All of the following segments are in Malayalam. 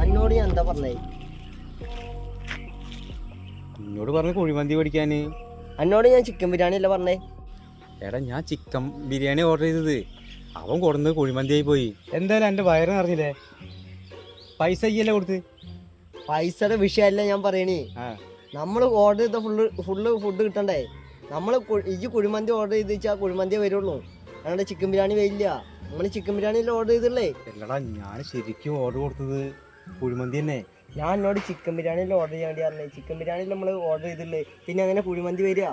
എന്നോട് ഞാൻ എന്താ പറഞ്ഞേ? എന്നോട് പറഞ്ഞ കുഴിമന്തി പഠിക്കാന്. എന്നോട് ഞാൻ ചിക്കൻ ബിരിയാണി അല്ല പറഞ്ഞേ. എടാ ഞാൻ ചിക്കൻ ബിരിയാണി ഓർഡർ ചെയ്തത്, അവൻ കൊടുന്നത് കുഴിമന്തിയായി പോയി. എന്തായാലും എൻ്റെ വയറ് നിറഞ്ഞില്ലേ? പൈസ അയ്യല്ലേ കൊടുത്ത്? പൈസയുടെ വിഷയമല്ല ഞാൻ പറയണേ. നമ്മൾ ഓർഡർ ചെയ്ത ഫുള്ള് ഫുഡ് കിട്ടണ്ടേ? നമ്മൾ ഈ കുഴിമന്തി ഓർഡർ ചെയ്ത് വെച്ചാൽ കുഴിമന്തിയെ വരുള്ളൂ, അല്ലാണ്ട് ചിക്കൻ ബിരിയാണി വരില്ല. നമ്മൾ ചിക്കൻ ബിരിയാണി അല്ലേ ഓർഡർ ചെയ്തില്ലേ? അല്ലടാ ഞാൻ ശരിക്കും ഓർഡർ കൊടുത്തത് കുഴിമന്തി തന്നെ. ഞാൻ എന്നോട് ചിക്കൻ ബിരിയാണിയിൽ ഓർഡർ ചെയ്യാൻ വേണ്ടി പറഞ്ഞേ. ചിക്കൻ ബിരിയാണിയിൽ നമ്മൾ ഓർഡർ ചെയ്തില്ലേ, പിന്നെ അങ്ങനെ കുഴിമന്തി വരിക?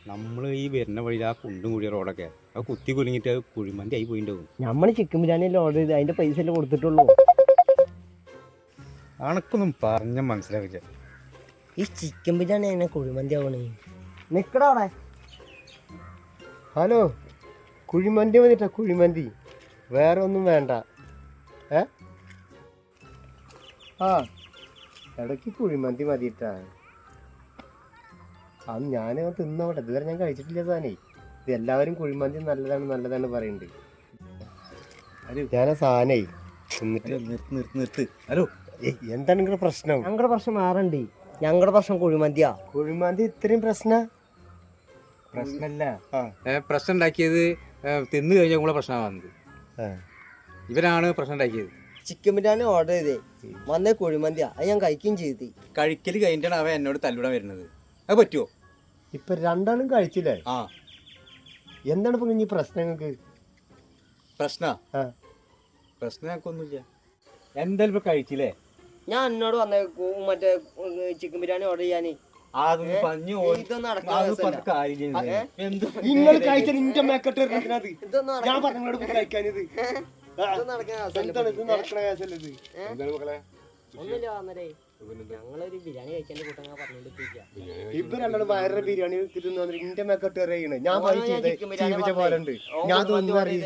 നമ്മൾ ഈ വരുന്ന വഴിയിൽ ആ കുണ്ടും കൂടിയ റോഡൊക്കെ അത് കുത്തി കുലുങ്ങിയിട്ട് കുഴിമന്തി ആയി പോയിണ്ടാവും. നമ്മൾ ചിക്കൻ ബിരിയാണിയിൽ ഓർഡർ ചെയ്ത് അതിന്റെ പൈസ അല്ലേ കൊടുത്തിട്ടുള്ളൂ. അണക്കൊന്നും പറഞ്ഞ മനസ്സിലാവില്ല. ഈ ചിക്കൻ ബിരിയാണി എങ്ങനെ കുഴിമന്തി ആവണേ? നിക്കടാ അവിടെ. ഹലോ, കുഴിമന്തി വന്നിട്ടാ? കുഴിമന്തി വേറെ ഒന്നും വേണ്ട. ആ ഇടയ്ക്ക് കുഴിമന്തി മതിയിട്ടാ. അത് ഞാൻ തിന്നോട്ടെ, ഇതുവരെ ഞാൻ കഴിച്ചിട്ടില്ല സാധനേ. ഇത് എല്ലാവരും കുഴിമന്തി നല്ലതാണ് പറയുന്നുണ്ട്. ഞാൻ ആ സാധനേ എന്നിട്ട് നിർത്ത്. ഹലോ, എന്താണ് നിങ്ങളുടെ പ്രശ്നം? ഞങ്ങളുടെ പ്രശ്നം മാറണ്ടേ? ഞങ്ങളുടെ പ്രശ്നം കുഴിമന്തിയാ. കുഴിമന്തി ഇത്രയും പ്രശ്നമല്ല. പ്രശ്നം ഉണ്ടാക്കിയത് തിന്നു കഴിഞ്ഞാൽ നമ്മളെ പ്രശ്നമാണ് വന്നത്. ഇവരാണ് പ്രശ്നം ഉണ്ടാക്കിയത്. ചിക്കൻ ബിരിയാണി ഓർഡർ ചെയ്തേ, വന്നേ കുഴിമന്തിയാ. അത് ഞാൻ കഴിക്കുകയും ചെയ്തു. കഴിക്കൽ കഴിഞ്ഞിട്ടാണ് അവൻ എന്നോട് തല്ലിടാൻ വരുന്നത്. അത് പറ്റുമോ? ഇപ്പൊ രണ്ടാളും കഴിച്ചില്ലേ? ആ, എന്താണ് ഇപ്പൊ ഇനി പ്രശ്നം നിങ്ങൾക്ക്? പ്രശ്നം ഞങ്ങൾക്കൊന്നുമില്ല. എന്തായാലും ഇപ്പൊ കഴിച്ചില്ലേ? ഞാൻ എന്നോട് വന്നേ മറ്റേ ചിക്കൻ ബിരിയാണി ഓർഡർ ചെയ്യാന്. നിങ്ങൾ കഴിച്ചാൽ ഇന്റെ മേക്കട്ട് ഞാൻ പറഞ്ഞോട് കഴിക്കാനിത് നടക്കണ കേസല്ലേ? ഞങ്ങളൊരു ബിരിയാണി കഴിക്കാൻ കൂട്ടാൻ പറഞ്ഞോണ്ടിരിക്കുക. ഇപ്പൊ രണ്ടാളും വയറിന്റെ ബിരിയാണി ഇന്റെ മേക്കട്ട് അറിയണേ. ഞാൻ ജീവിച്ച പോലെ ഉണ്ട്. ഞാൻ ഒന്നും അറിയില്ല.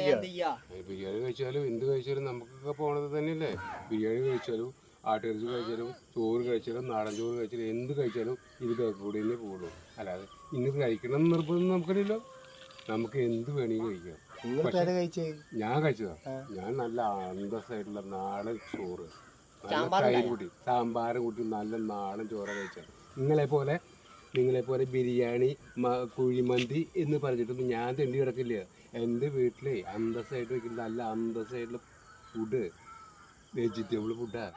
ബിരിയാണി കഴിച്ചാലും എന്ത് കഴിച്ചാലും നമുക്കൊക്കെ പോണത് തന്നെയല്ലേ. ബിരിയാണി കഴിച്ചാലും ആട്ടിറച്ചി കഴിച്ചാലും ചോറ് കഴിച്ചാലും നാടൻ ചോറ് കഴിച്ചാലും എന്ത് കഴിച്ചാലും ഇത് കൂടെ തന്നെ പോകുള്ളൂ. അല്ലാതെ ഇന്നത് കഴിക്കണം എന്ന് നിർബന്ധം നമുക്കറിയില്ലോ. നമുക്ക് എന്ത് വേണമെങ്കിൽ കഴിക്കാം. ഞാൻ കഴിച്ചതാ. ഞാൻ നല്ല അന്തസ്സായിട്ടുള്ള നാടൻ ചോറ്, നല്ല തൈര് കൂട്ടി സാമ്പാർ കൂട്ടി നല്ല നാടൻ ചോറ് കഴിച്ചാൽ. നിങ്ങളെ പോലെ ബിരിയാണി കുഴിമന്തി എന്ന് പറഞ്ഞിട്ടൊന്നും ഞാൻ തെണ്ടി കിടക്കില്ല. എൻ്റെ വീട്ടിലെ അന്തസ്സായിട്ട് വയ്ക്കുന്ന നല്ല അന്തസ്സായിട്ടുള്ള ഫുഡ്, വെജിറ്റബിൾ ഫുഡാ.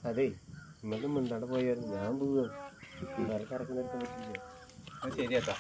അതെ, നിങ്ങൾക്ക് മിണ്ടാണ്ട് പോയായിരുന്നു. ഞാൻ പോവുക കറക്കുന്ന പറ്റില്ല. ശരിയാക്കാം.